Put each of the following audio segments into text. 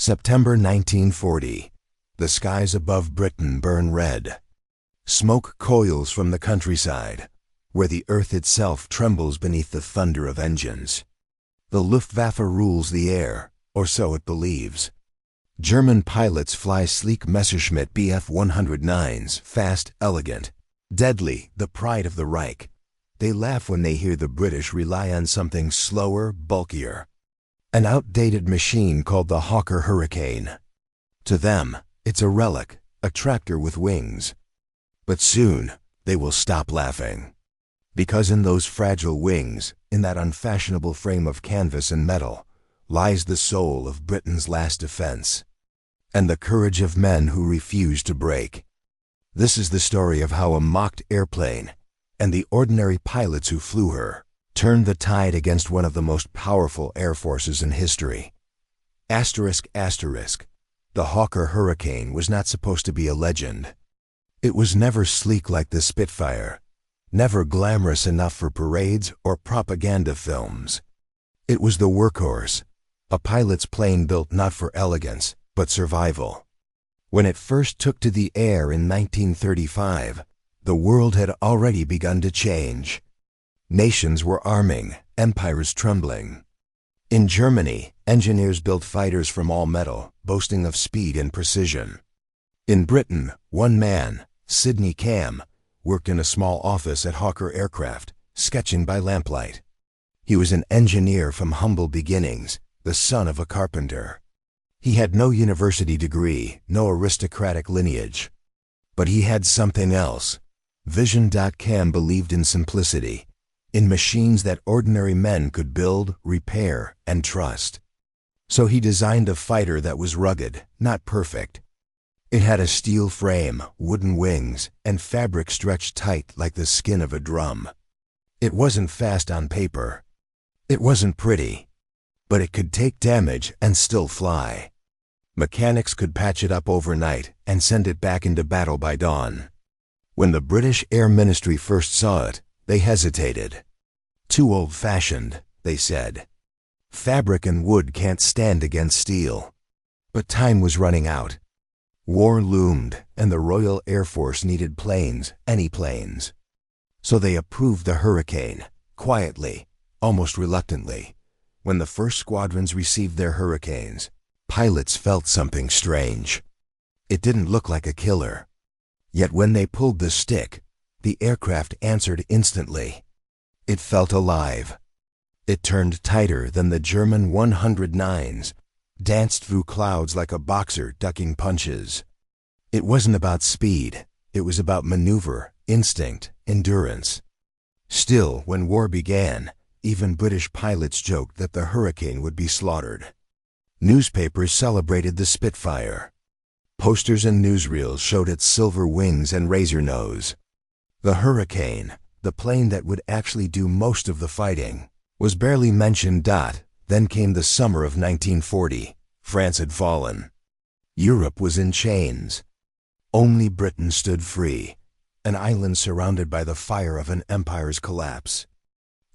September 1940. The skies above Britain burn red. Smoke coils from the countryside, where the earth itself trembles beneath the thunder of engines. The Luftwaffe rules the air, or so it believes. German pilots fly sleek Messerschmitt Bf-109s, fast, elegant, deadly, the pride of the Reich. They laugh when they hear the British rely on something slower, bulkier. An outdated machine called the Hawker Hurricane. To them, it's a relic, a tractor with wings. But soon, they will stop laughing. Because in those fragile wings, in that unfashionable frame of canvas and metal, lies the soul of Britain's last defense, and the courage of men who refuse to break. This is the story of how a mocked airplane, and the ordinary pilots who flew her, turned the tide against one of the most powerful air forces in history. Asterisk, asterisk. The Hawker Hurricane was not supposed to be a legend. It was never sleek like the Spitfire, never glamorous enough for parades or propaganda films. It was the workhorse, a pilot's plane built not for elegance, but survival. When it first took to the air in 1935, the world had already begun to change. Nations were arming, empires trembling. In Germany, engineers built fighters from all metal, boasting of speed and precision. In Britain, one man, Sydney Camm, worked in a small office at Hawker Aircraft, sketching by lamplight. He was an engineer from humble beginnings, the son of a carpenter. He had no university degree, no aristocratic lineage. But he had something else. Vision. Camm believed in simplicity, in machines that ordinary men could build, repair, and trust. So he designed a fighter that was rugged, not perfect. It had a steel frame, wooden wings, and fabric stretched tight like the skin of a drum. It wasn't fast on paper. It wasn't pretty. But it could take damage and still fly. Mechanics could patch it up overnight and send it back into battle by dawn. When the British Air Ministry first saw it, they hesitated. Too old-fashioned, they said. Fabric and wood can't stand against steel. But time was running out. War loomed, and the Royal Air Force needed planes, any planes. So they approved the Hurricane, quietly, almost reluctantly. When the first squadrons received their Hurricanes, pilots felt something strange. It didn't look like a killer. Yet when they pulled the stick, the aircraft answered instantly. It felt alive. It turned tighter than the German 109s, danced through clouds like a boxer ducking punches. It wasn't about speed, it was about maneuver, instinct, endurance. Still, when war began, even British pilots joked that the Hurricane would be slaughtered. Newspapers celebrated the Spitfire. Posters and newsreels showed its silver wings and razor nose. The Hurricane, the plane that would actually do most of the fighting, was barely mentioned. Then came the summer of 1940. France had fallen. Europe was in chains. Only Britain stood free, an island surrounded by the fire of an empire's collapse.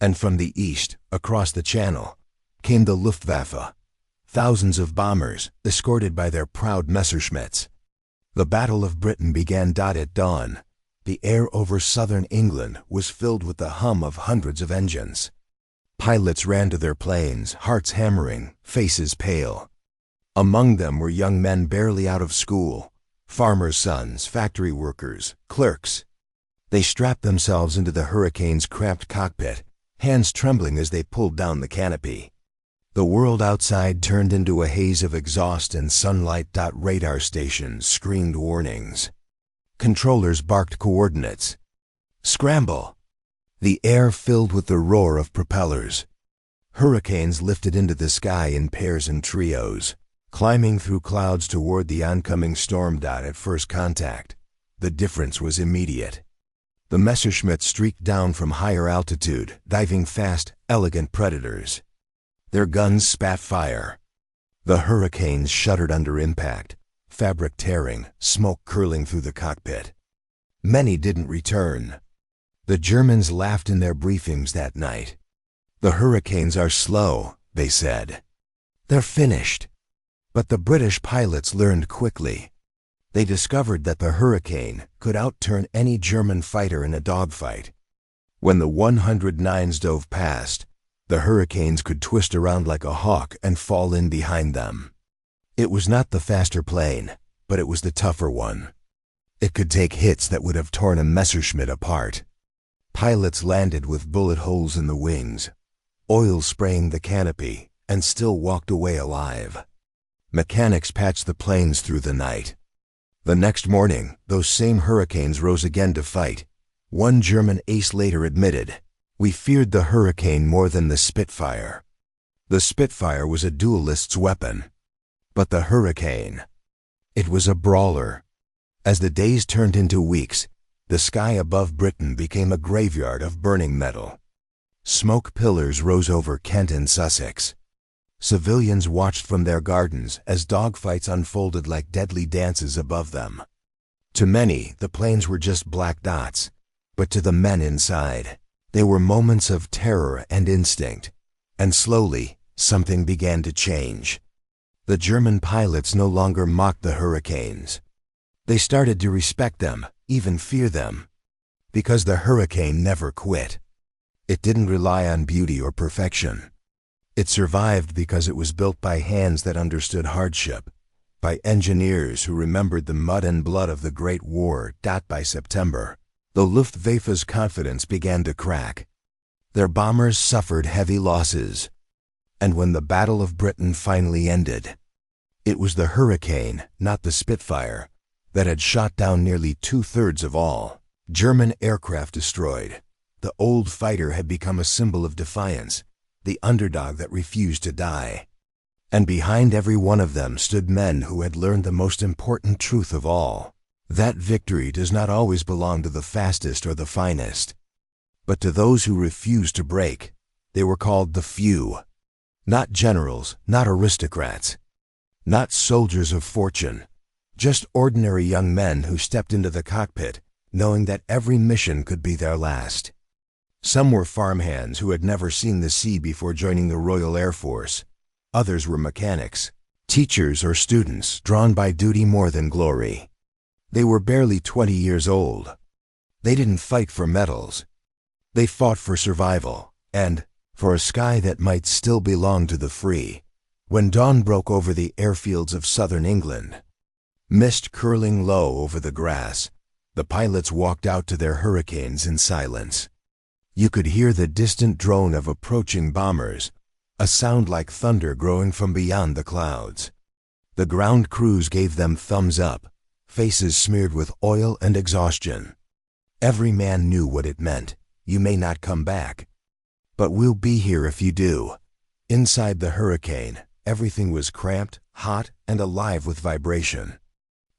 And from the east, across the Channel, came the Luftwaffe, thousands of bombers escorted by their proud Messerschmitts. The Battle of Britain began. At dawn, the air over southern England was filled with the hum of hundreds of engines. Pilots ran to their planes, hearts hammering, faces pale. Among them were young men barely out of school, farmers' sons, factory workers, clerks. They strapped themselves into the Hurricane's cramped cockpit, hands trembling as they pulled down the canopy. The world outside turned into a haze of exhaust and sunlight. Radar stations screamed warnings. Controllers barked coordinates. Scramble! The air filled with the roar of propellers. Hurricanes lifted into the sky in pairs and trios, climbing through clouds toward the oncoming storm. At first contact, the difference was immediate. The Messerschmitts streaked down from higher altitude, diving fast, elegant predators. Their guns spat fire. The Hurricanes shuddered under impact, fabric tearing, smoke curling through the cockpit. Many didn't return. The Germans laughed in their briefings that night. The Hurricanes are slow, they said. They're finished. But the British pilots learned quickly. They discovered that the Hurricane could outturn any German fighter in a dogfight. When the 109s dove past, the Hurricanes could twist around like a hawk and fall in behind them. It was not the faster plane, but it was the tougher one. It could take hits that would have torn a Messerschmitt apart. Pilots landed with bullet holes in the wings, oil spraying the canopy, and still walked away alive. Mechanics patched the planes through the night. The next morning, those same Hurricanes rose again to fight. One German ace later admitted, "We feared the Hurricane more than the Spitfire." The Spitfire was a duelist's weapon. But the Hurricane, it was a brawler. As the days turned into weeks, the sky above Britain became a graveyard of burning metal. Smoke pillars rose over Kent and Sussex. Civilians watched from their gardens as dogfights unfolded like deadly dances above them. To many, the planes were just black dots, but to the men inside, they were moments of terror and instinct. And slowly, something began to change. The German pilots no longer mocked the Hurricanes. They started to respect them, even fear them. Because the Hurricane never quit. It didn't rely on beauty or perfection. It survived because it was built by hands that understood hardship, by engineers who remembered the mud and blood of the Great War. By September, the Luftwaffe's confidence began to crack. Their bombers suffered heavy losses. And when the Battle of Britain finally ended, it was the Hurricane, not the Spitfire, that had shot down nearly 2/3 of all German aircraft destroyed. The old fighter had become a symbol of defiance, the underdog that refused to die. And behind every one of them stood men who had learned the most important truth of all, that victory does not always belong to the fastest or the finest, but to those who refused to break. They were called the few. Not generals, not aristocrats, not soldiers of fortune, just ordinary young men who stepped into the cockpit, knowing that every mission could be their last. Some were farmhands who had never seen the sea before joining the Royal Air Force. Others were mechanics, teachers or students drawn by duty more than glory. They were barely 20 years old. They didn't fight for medals. They fought for survival, and for a sky that might still belong to the free. When dawn broke over the airfields of southern England, mist curling low over the grass, the pilots walked out to their Hurricanes in silence. You could hear the distant drone of approaching bombers, a sound like thunder growing from beyond the clouds. The ground crews gave them thumbs up, faces smeared with oil and exhaustion. Every man knew what it meant. You may not come back, but we'll be here if you do. Inside the Hurricane, everything was cramped, hot, and alive with vibration.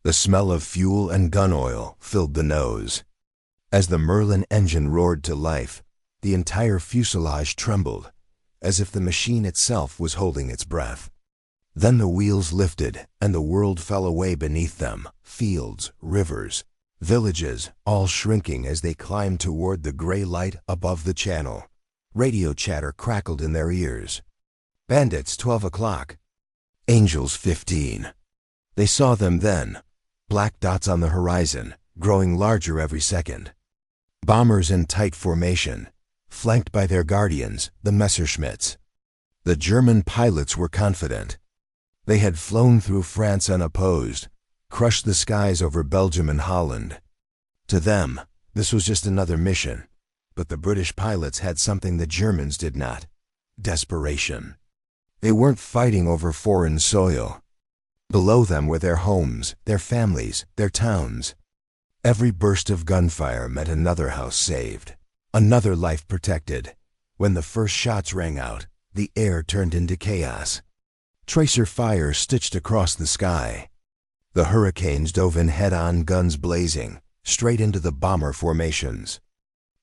The smell of fuel and gun oil filled the nose. As the Merlin engine roared to life, the entire fuselage trembled, as if the machine itself was holding its breath. Then the wheels lifted, and the world fell away beneath them. Fields, rivers, villages, all shrinking as they climbed toward the gray light above the channel. Radio chatter crackled in their ears. Bandits, 12 o'clock. Angels, 15. They saw them then, black dots on the horizon, growing larger every second. Bombers in tight formation, flanked by their guardians, the Messerschmitts. The German pilots were confident. They had flown through France unopposed, crushed the skies over Belgium and Holland. To them, this was just another mission, but the British pilots had something the Germans did not: desperation. They weren't fighting over foreign soil. Below them were their homes, their families, their towns. Every burst of gunfire meant another house saved, another life protected. When the first shots rang out, the air turned into chaos. Tracer fire stitched across the sky. The Hurricanes dove in head-on, guns blazing, straight into the bomber formations.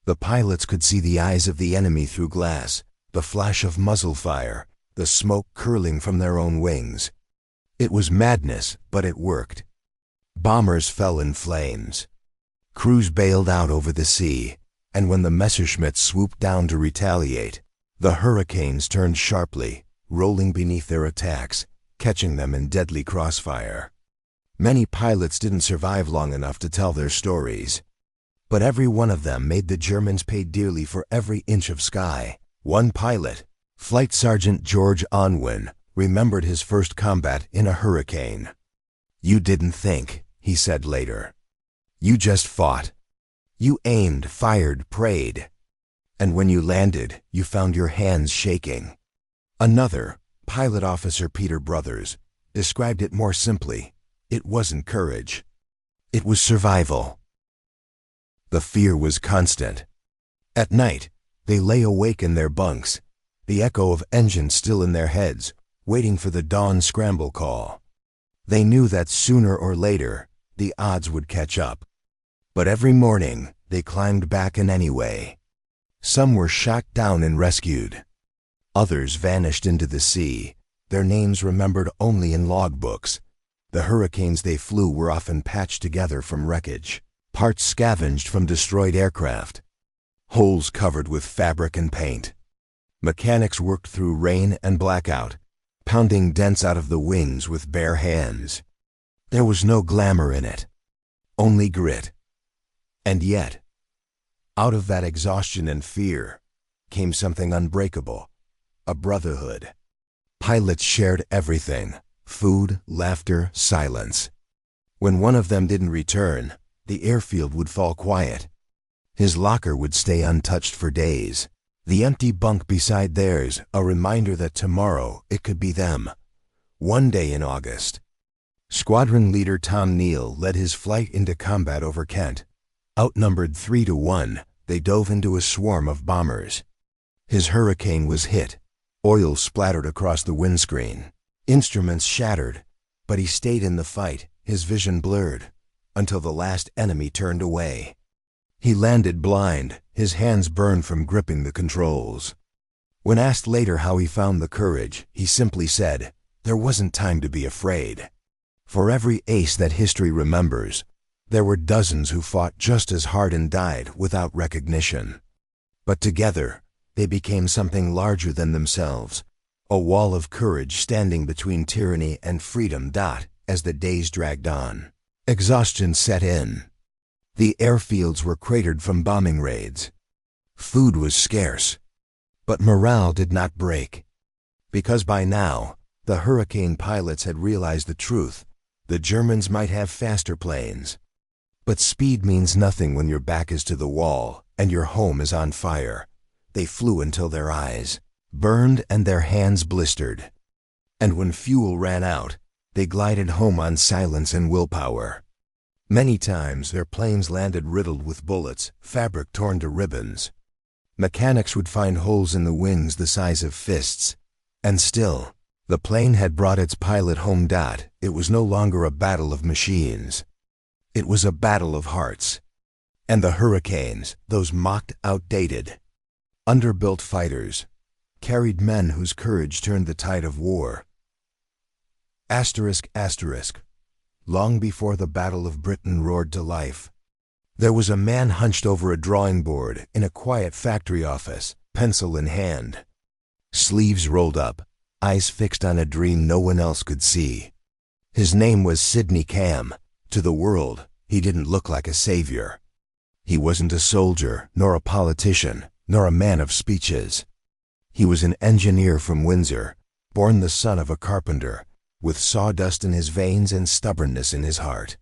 The pilots could see the eyes of the enemy through glass, the flash of muzzle fire, the smoke curling from their own wings. It was madness, but it worked. Bombers fell in flames. Crews bailed out over the sea, and when the Messerschmitts swooped down to retaliate, the Hurricanes turned sharply, rolling beneath their attacks, catching them in deadly crossfire. Many pilots didn't survive long enough to tell their stories. But every one of them made the Germans pay dearly for every inch of sky. One pilot, Flight Sergeant George Onwin, remembered his first combat in a hurricane. "You didn't think," he said later. "You just fought. You aimed, fired, prayed. And when you landed, you found your hands shaking." Another, Pilot Officer Peter Brothers, described it more simply. It wasn't courage. It was survival. The fear was constant. At night, they lay awake in their bunks, the echo of engines still in their heads, waiting for the dawn scramble call. They knew that sooner or later, the odds would catch up. But every morning, they climbed back in anyway. Some were shot down and rescued. Others vanished into the sea, their names remembered only in logbooks. The hurricanes they flew were often patched together from wreckage, parts scavenged from destroyed aircraft, holes covered with fabric and paint. Mechanics worked through rain and blackout, pounding dents out of the wings with bare hands. There was no glamour in it, only grit. And yet, out of that exhaustion and fear, came something unbreakable, a brotherhood. Pilots shared everything: food, laughter, silence. When one of them didn't return, the airfield would fall quiet. His locker would stay untouched for days. The empty bunk beside theirs, a reminder that tomorrow it could be them. One day in August. Squadron leader Tom Neal led his flight into combat over Kent. Outnumbered 3-1, they dove into a swarm of bombers. His Hurricane was hit. Oil splattered across the windscreen. Instruments shattered, but he stayed in the fight, his vision blurred, until the last enemy turned away. He landed blind, his hands burned from gripping the controls. When asked later how he found the courage, he simply said, "There wasn't time to be afraid." For every ace that history remembers, there were dozens who fought just as hard and died without recognition. But together, they became something larger than themselves, a wall of courage standing between tyranny and freedom. As the days dragged on, exhaustion set in. The airfields were cratered from bombing raids. Food was scarce, but morale did not break. Because by now, the Hurricane pilots had realized the truth. The Germans might have faster planes, but speed means nothing when your back is to the wall and your home is on fire. They flew until their eyes burned and their hands blistered. And when fuel ran out, they glided home on silence and willpower. Many times their planes landed riddled with bullets, fabric torn to ribbons. Mechanics would find holes in the wings the size of fists. And still, the plane had brought its pilot home. It was no longer a battle of machines. It was a battle of hearts. And the Hurricanes, those mocked outdated, underbuilt fighters, carried men whose courage turned the tide of war. Long before the Battle of Britain roared to life, there was a man hunched over a drawing board in a quiet factory office, pencil in hand. Sleeves rolled up, eyes fixed on a dream no one else could see. His name was Sydney Camm. To the world, he didn't look like a savior. He wasn't a soldier, nor a politician, nor a man of speeches. He was an engineer from Windsor, born the son of a carpenter, with sawdust in his veins and stubbornness in his heart.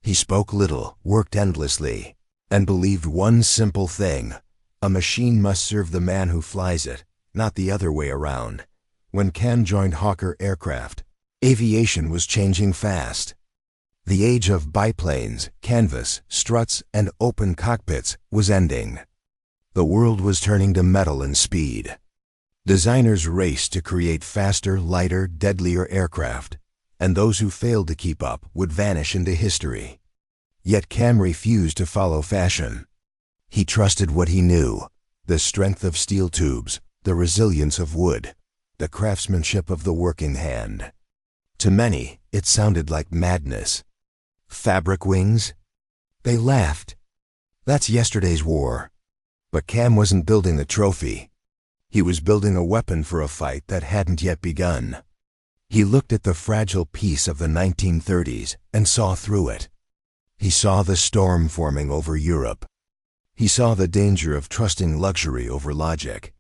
He spoke little, worked endlessly, and believed one simple thing: a machine must serve the man who flies it, not the other way around. When Camm joined Hawker Aircraft, aviation was changing fast. The age of biplanes, canvas, struts, and open cockpits was ending. The world was turning to metal and speed. Designers raced to create faster, lighter, deadlier aircraft, and those who failed to keep up would vanish into history. Yet Camm refused to follow fashion. He trusted what he knew: the strength of steel tubes, the resilience of wood, the craftsmanship of the working hand. To many, it sounded like madness. Fabric wings? They laughed. That's yesterday's war. But Camm wasn't building a trophy. He was building a weapon for a fight that hadn't yet begun. He looked at the fragile peace of the 1930s and saw through it. He saw the storm forming over Europe. He saw the danger of trusting luxury over logic.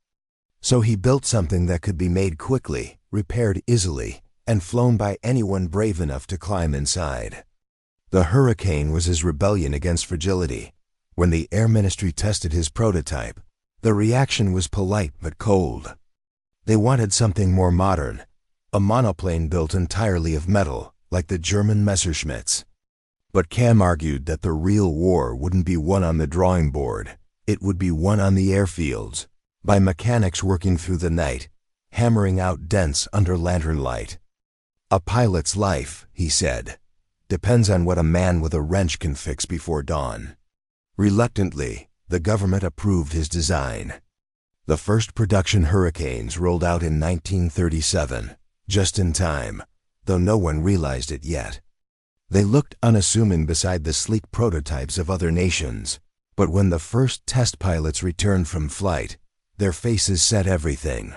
So he built something that could be made quickly, repaired easily, and flown by anyone brave enough to climb inside. The Hurricane was his rebellion against fragility. When the Air Ministry tested his prototype, the reaction was polite but cold. They wanted something more modern, a monoplane built entirely of metal, like the German Messerschmitts. But Camm argued that the real war wouldn't be won on the drawing board, it would be won on the airfields, by mechanics working through the night, hammering out dents under lantern light. A pilot's life, he said, depends on what a man with a wrench can fix before dawn. Reluctantly, the government approved his design. The first production Hurricanes rolled out in 1937, just in time, though no one realized it yet. They looked unassuming beside the sleek prototypes of other nations, but when the first test pilots returned from flight, their faces said everything.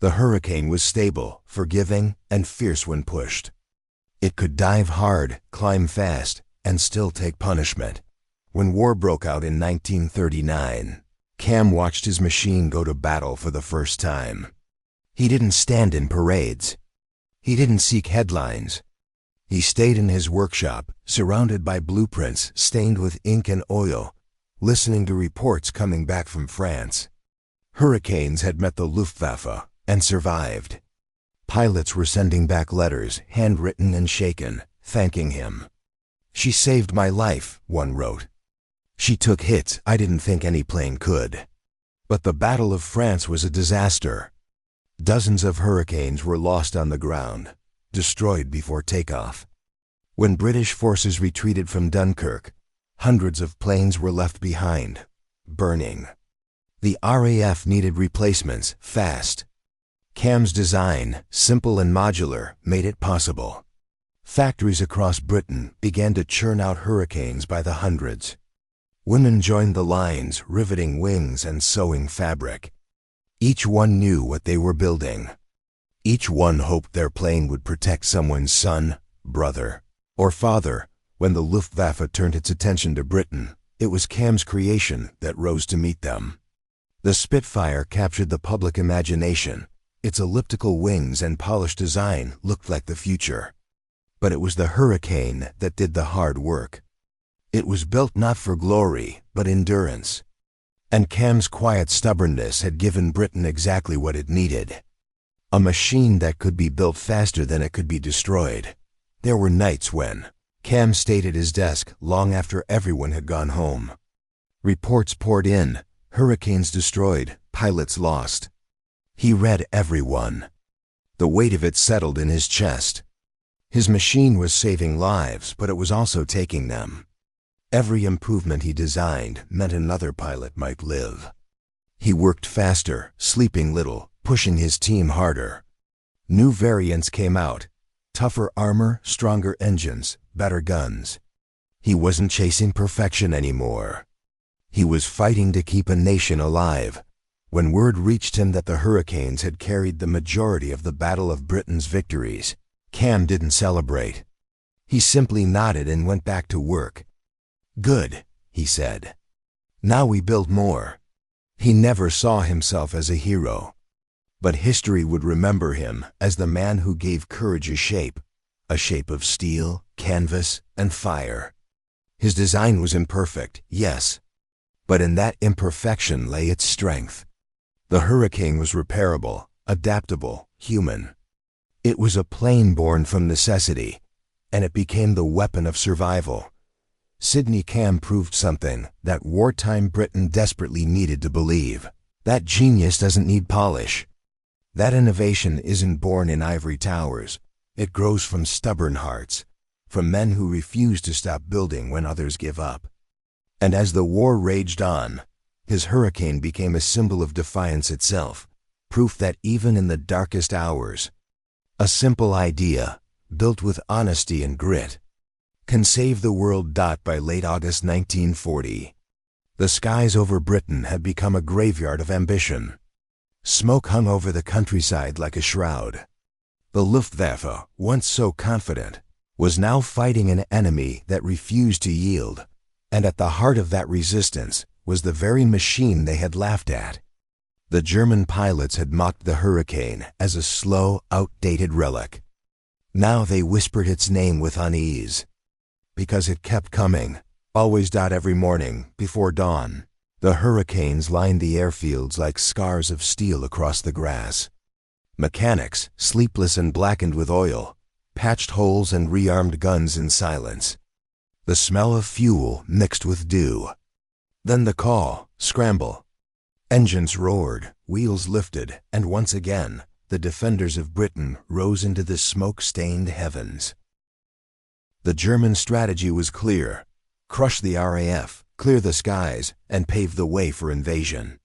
The Hurricane was stable, forgiving, and fierce when pushed. It could dive hard, climb fast, and still take punishment. When war broke out in 1939, Camm watched his machine go to battle for the first time. He didn't stand in parades. He didn't seek headlines. He stayed in his workshop, surrounded by blueprints stained with ink and oil, listening to reports coming back from France. Hurricanes had met the Luftwaffe and survived. Pilots were sending back letters, handwritten and shaken, thanking him. "She saved my life," one wrote. "She took hits I didn't think any plane could." But the Battle of France was a disaster. Dozens of Hurricanes were lost on the ground, destroyed before takeoff. When British forces retreated from Dunkirk, hundreds of planes were left behind, burning. The RAF needed replacements fast. Camm's design, simple and modular, made it possible. Factories across Britain began to churn out Hurricanes by the hundreds. Women joined the lines, riveting wings and sewing fabric. Each one knew what they were building. Each one hoped their plane would protect someone's son, brother, or father. When the Luftwaffe turned its attention to Britain, it was Camm's creation that rose to meet them. The Spitfire captured the public imagination. Its elliptical wings and polished design looked like the future. But it was the Hurricane that did the hard work. It was built not for glory, but endurance. And Camm's quiet stubbornness had given Britain exactly what it needed. A machine that could be built faster than it could be destroyed. There were nights when Camm stayed at his desk long after everyone had gone home. Reports poured in, Hurricanes destroyed, pilots lost. He read every one. The weight of it settled in his chest. His machine was saving lives, but it was also taking them. Every improvement he designed meant another pilot might live. He worked faster, sleeping little, pushing his team harder. New variants came out. Tougher armor, stronger engines, better guns. He wasn't chasing perfection anymore. He was fighting to keep a nation alive. When word reached him that the Hurricanes had carried the majority of the Battle of Britain's victories, Camm didn't celebrate. He simply nodded and went back to work. "Good," he said. "Now we build more." He never saw himself as a hero. But history would remember him as the man who gave courage a shape of steel, canvas, and fire. His design was imperfect, yes, but in that imperfection lay its strength. The Hurricane was repairable, adaptable, human. It was a plane born from necessity, and it became the weapon of survival. Sydney Camm proved something that wartime Britain desperately needed to believe. That genius doesn't need polish. That innovation isn't born in ivory towers. It grows from stubborn hearts, from men who refuse to stop building when others give up. And as the war raged on, his Hurricane became a symbol of defiance itself, proof that even in the darkest hours, a simple idea, built with honesty and grit, can save the world. By late August 1940, the skies over Britain had become a graveyard of ambition. Smoke hung over the countryside like a shroud. The Luftwaffe, once so confident, was now fighting an enemy that refused to yield, and at the heart of that resistance was the very machine they had laughed at. The German pilots had mocked the Hurricane as a slow, outdated relic. Now they whispered its name with unease. Because it kept coming, always. Every morning, before dawn, the Hurricanes lined the airfields like scars of steel across the grass. Mechanics, sleepless and blackened with oil, patched holes and rearmed guns in silence. The smell of fuel mixed with dew. Then the call, scramble. Engines roared, wheels lifted, and once again, the defenders of Britain rose into the smoke-stained heavens. The German strategy was clear: crush the RAF, clear the skies, and pave the way for invasion.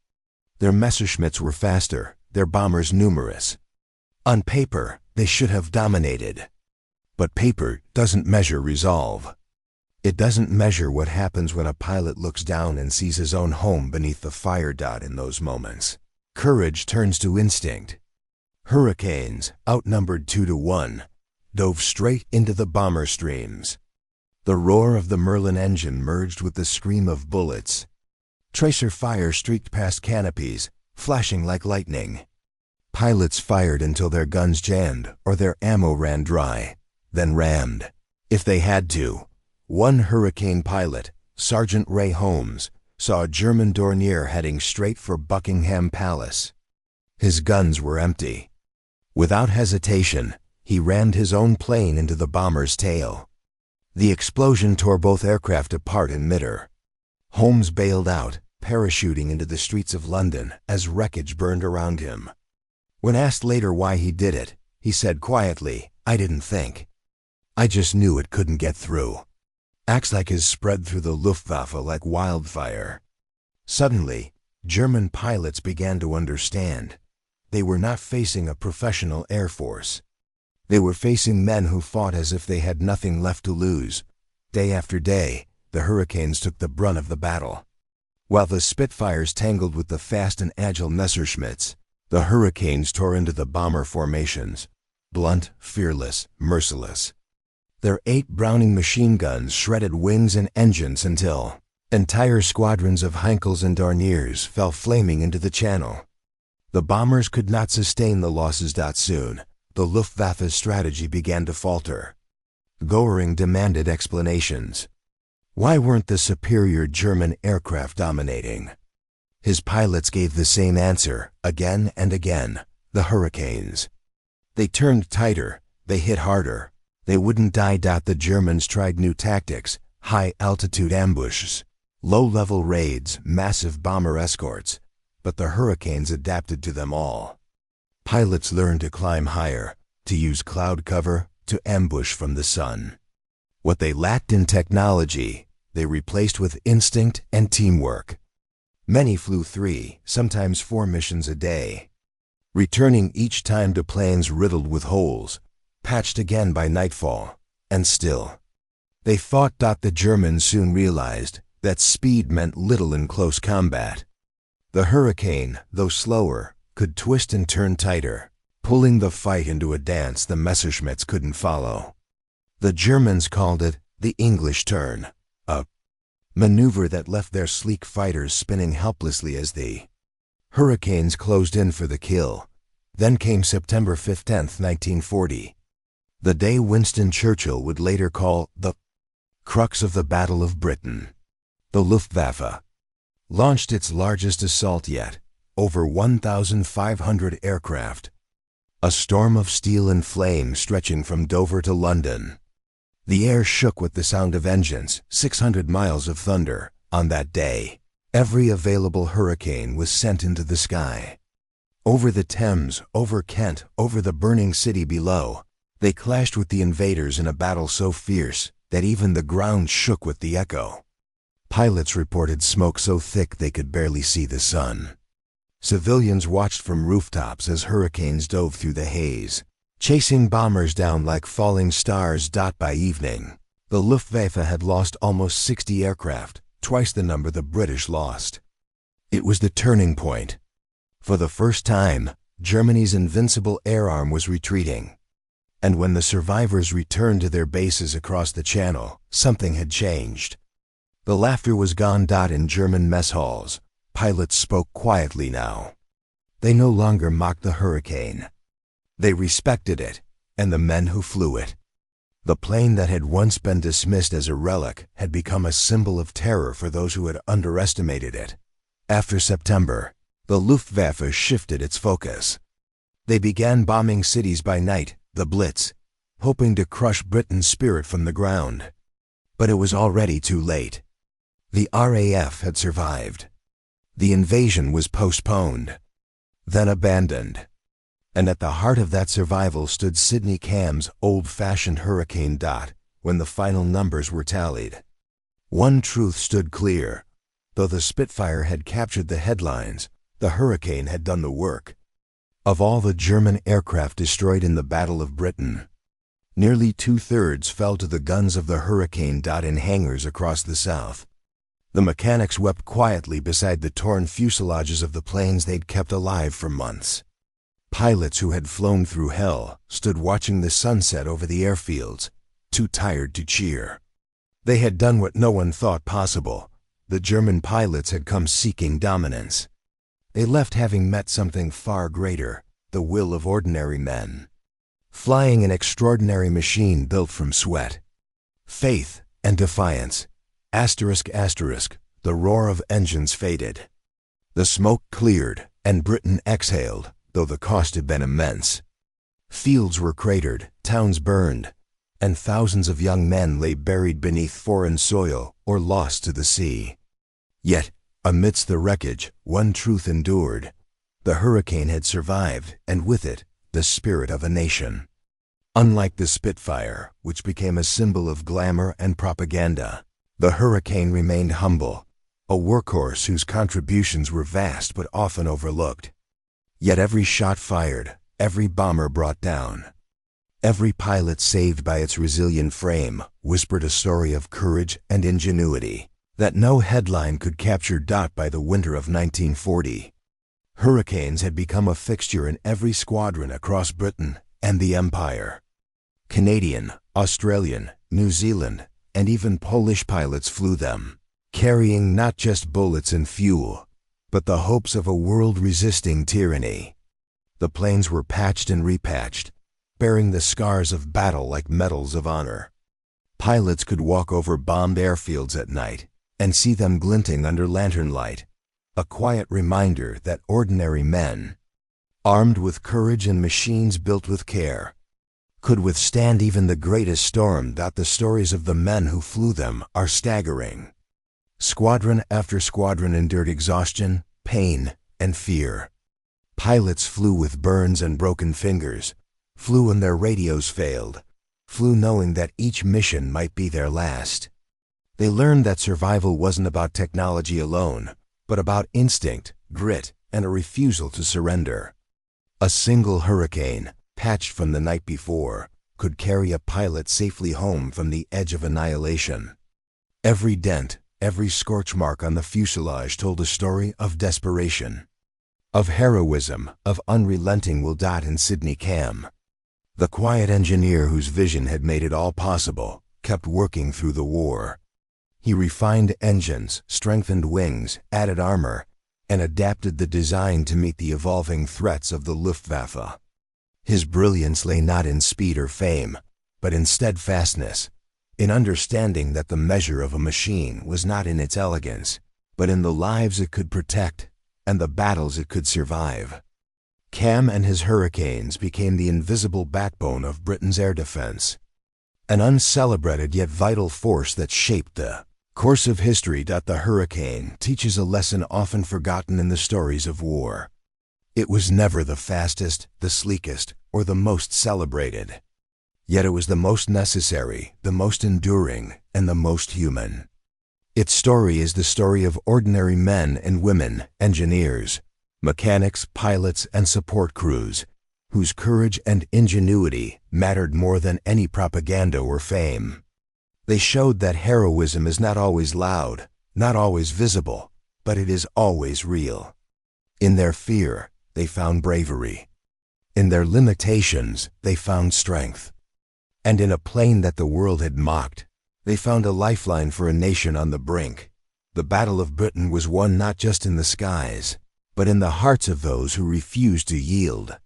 Their Messerschmitts were faster, their bombers numerous. On paper, they should have dominated. But paper doesn't measure resolve. It doesn't measure what happens when a pilot looks down and sees his own home beneath the fire. In those moments, courage turns to instinct. Hurricanes, outnumbered 2-1, dove straight into the bomber streams. The roar of the Merlin engine merged with the scream of bullets. Tracer fire streaked past canopies, flashing like lightning. Pilots fired until their guns jammed or their ammo ran dry, then rammed, if they had to. One Hurricane pilot, Sergeant Ray Holmes, saw a German Dornier heading straight for Buckingham Palace. His guns were empty. Without hesitation, he rammed his own plane into the bomber's tail. The explosion tore both aircraft apart in midair. Holmes bailed out, parachuting into the streets of London as wreckage burned around him. When asked later why he did it, he said quietly, "I didn't think. I just knew it couldn't get through." Acts like his spread through the Luftwaffe like wildfire. Suddenly, German pilots began to understand. They were not facing a professional air force. They were facing men who fought as if they had nothing left to lose. Day after day, the Hurricanes took the brunt of the battle. While the Spitfires tangled with the fast and agile Messerschmitts, the Hurricanes tore into the bomber formations, blunt, fearless, merciless. Their 8 Browning machine guns shredded wings and engines until entire squadrons of Heinkels and Dorniers fell flaming into the channel. The bombers could not sustain the losses. Soon, the Luftwaffe's strategy began to falter. Goering demanded explanations. Why weren't the superior German aircraft dominating? His pilots gave the same answer again and again: the Hurricanes. They turned tighter, they hit harder. They wouldn't die. The Germans tried new tactics: high-altitude ambushes, low-level raids, massive bomber escorts, but the Hurricanes adapted to them all. Pilots learned to climb higher, to use cloud cover, to ambush from the sun. What they lacked in technology, they replaced with instinct and teamwork. Many flew 3, sometimes 4 missions a day, returning each time to planes riddled with holes, patched again by nightfall, and still they fought. The Germans soon realized that speed meant little in close combat. The Hurricane, though slower, could twist and turn tighter, pulling the fight into a dance the Messerschmitts couldn't follow. The Germans called it the English turn, a maneuver that left their sleek fighters spinning helplessly as the Hurricanes closed in for the kill. Then came September 15, 1940. The day Winston Churchill would later call the crux of the Battle of Britain. The Luftwaffe launched its largest assault yet, over 1,500 aircraft. A storm of steel and flame stretching from Dover to London. The air shook with the sound of engines, 600 miles of thunder. On that day, every available Hurricane was sent into the sky. Over the Thames, over Kent, over the burning city below, they clashed with the invaders in a battle so fierce that even the ground shook with the echo. Pilots reported smoke so thick they could barely see the sun. Civilians watched from rooftops as Hurricanes dove through the haze, chasing bombers down like falling stars. By evening, the Luftwaffe had lost almost 60 aircraft, twice the number the British lost. It was the turning point. For the first time, Germany's invincible air arm was retreating. And when the survivors returned to their bases across the channel, something had changed. The laughter was gone. In German mess halls, pilots spoke quietly now. They no longer mocked the hurricane. They respected it, and the men who flew it. The plane that had once been dismissed as a relic had become a symbol of terror for those who had underestimated it. After September, the Luftwaffe shifted its focus. They began bombing cities by night, the Blitz, hoping to crush Britain's spirit from the ground. But it was already too late. The RAF had survived. The invasion was postponed, then abandoned. And at the heart of that survival stood Sydney Camm's old-fashioned hurricane. When the final numbers were tallied, one truth stood clear. Though the Spitfire had captured the headlines, the hurricane had done the work. Of all the German aircraft destroyed in the Battle of Britain, nearly 2/3 fell to the guns of the hurricane. In hangars across the south, the mechanics wept quietly beside the torn fuselages of the planes they'd kept alive for months. Pilots who had flown through hell stood watching the sunset over the airfields, too tired to cheer. They had done what no one thought possible. The German pilots had come seeking dominance. They left having met something far greater, the will of ordinary men. Flying an extraordinary machine built from sweat, faith, and defiance. The roar of engines faded. The smoke cleared, and Britain exhaled, though the cost had been immense. Fields were cratered, towns burned, and thousands of young men lay buried beneath foreign soil or lost to the sea. Yet, amidst the wreckage, one truth endured. The hurricane had survived, and with it, the spirit of a nation. Unlike the Spitfire, which became a symbol of glamour and propaganda, the hurricane remained humble, a workhorse whose contributions were vast but often overlooked. Yet every shot fired, every bomber brought down, every pilot saved by its resilient frame whispered a story of courage and ingenuity that no headline could capture. By the winter of 1940, hurricanes had become a fixture in every squadron across Britain and the Empire. Canadian, Australian, New Zealand, and even Polish pilots flew them, carrying not just bullets and fuel, but the hopes of a world resisting tyranny. The planes were patched and repatched, bearing the scars of battle like medals of honor. Pilots could walk over bombed airfields at night and see them glinting under lantern light, a quiet reminder that ordinary men, armed with courage and machines built with care, could withstand even the greatest storm. The stories of the men who flew them are staggering. Squadron after squadron endured exhaustion, pain, and fear. Pilots flew with burns and broken fingers, flew when their radios failed, flew knowing that each mission might be their last. They learned that survival wasn't about technology alone, but about instinct, grit, and a refusal to surrender. A single hurricane, patched from the night before, could carry a pilot safely home from the edge of annihilation. Every dent, every scorch mark on the fuselage told a story of desperation, of heroism, of unrelenting will. In Sydney Camm, the quiet engineer whose vision had made it all possible, kept working through the war. He refined engines, strengthened wings, added armor, and adapted the design to meet the evolving threats of the Luftwaffe. His brilliance lay not in speed or fame, but in steadfastness, in understanding that the measure of a machine was not in its elegance, but in the lives it could protect and the battles it could survive. Camm and his hurricanes became the invisible backbone of Britain's air defense, an uncelebrated yet vital force that shaped the course of history. The hurricane teaches a lesson often forgotten in the stories of war. It was never the fastest, the sleekest, or the most celebrated. Yet it was the most necessary, the most enduring, and the most human. Its story is the story of ordinary men and women, engineers, mechanics, pilots, and support crews, whose courage and ingenuity mattered more than any propaganda or fame. They showed that heroism is not always loud, not always visible, but it is always real. In their fear, they found bravery. In their limitations, they found strength. And in a plane that the world had mocked, they found a lifeline for a nation on the brink. The Battle of Britain was won not just in the skies, but in the hearts of those who refused to yield.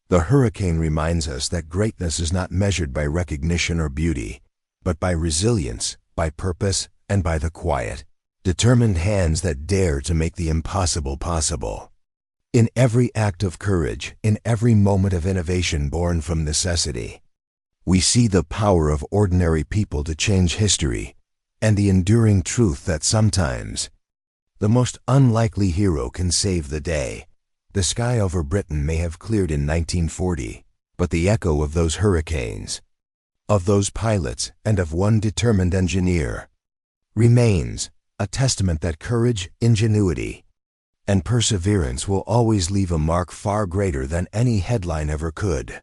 The hurricane reminds us that greatness is not measured by recognition or beauty, but by resilience, by purpose, and by the quiet, determined hands that dare to make the impossible possible. In every act of courage, in every moment of innovation born from necessity, we see the power of ordinary people to change history, and the enduring truth that sometimes the most unlikely hero can save the day. The sky over Britain may have cleared in 1940, but the echo of those hurricanes, of those pilots, and of one determined engineer remains, a testament that courage, ingenuity, and perseverance will always leave a mark far greater than any headline ever could.